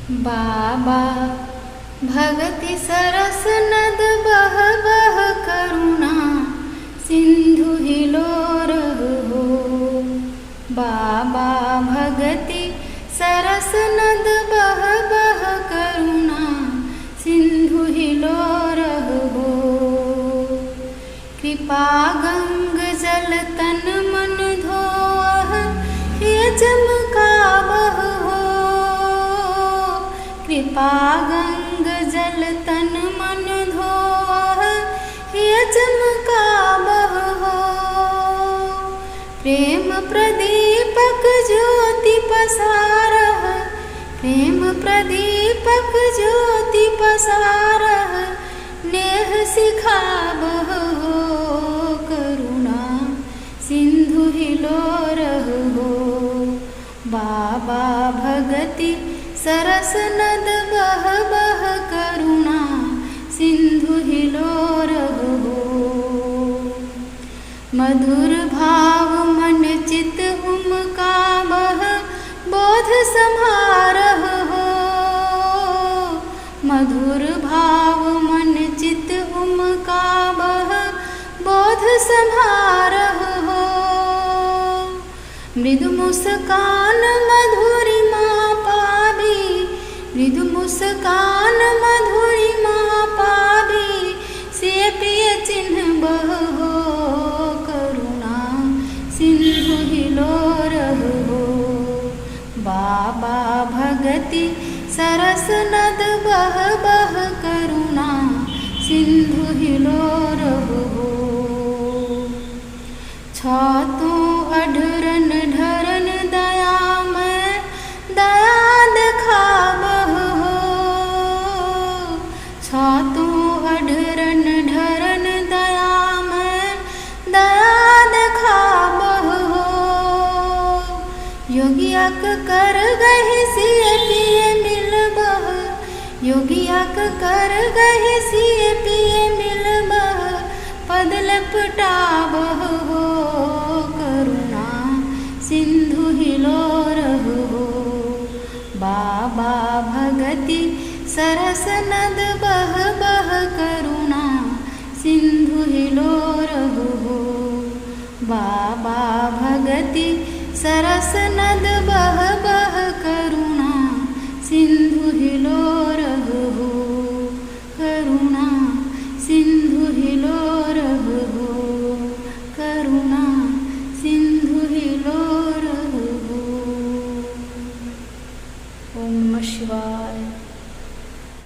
बाबा भगति सरस नद बह बह करुणा सिंधु हिलोर हो। बाबा भगति सरस नद बह बह करुणा सिंधु हिलोर हो। कृपा गंग जल तन मन धोह ये चमकावह हो। कृपा गंग जल तन मन धोह ये चमकावह हो। प्रेम प्रदीपक ज्योति पसारह, प्रेम प्रदीपक ज्योति पसारह नेह सिखावह हो। करुणा सिंधु हिलोर हो। बाबा भगति सरस नद बह बह करुणा सिंधु हिलोर हो। मधुर भाव मन चित उमकावह बोध समारह हो। मधुर भाव मन चित उमकावह बोध समारह हो। मृदु मुस्कान मधुरिमा पावी, मृदु मुस्कान मधुरिमा पावी से प्रिय चिन्ह बह हो। करुणा सिंधु हिलोर हो। बाबा भगति सरस नद बह बह करुणा सिंधु हिलोर हो। छातों अढरन ढरन दया में दया दिखावह हो। छातों अढरन ढरन दया में दया दिखावह हो। योगियक कर गहि सिय पिय मिलबह, योगियक कर गहि सिय पिय मिलबह पद लपटावह हो। करुणा सिंधु हिलोर हो। बाबा भगति सरस नद बह बह करुणा सिंधु हिलोर हो। बाबा भगति सरस नद बह बह करुणा सिंधु हिलोर हो। करुणा सिंधु हिलोर हो। करुणा सिंधु हिलोर हो। ओम नमः शिवाय।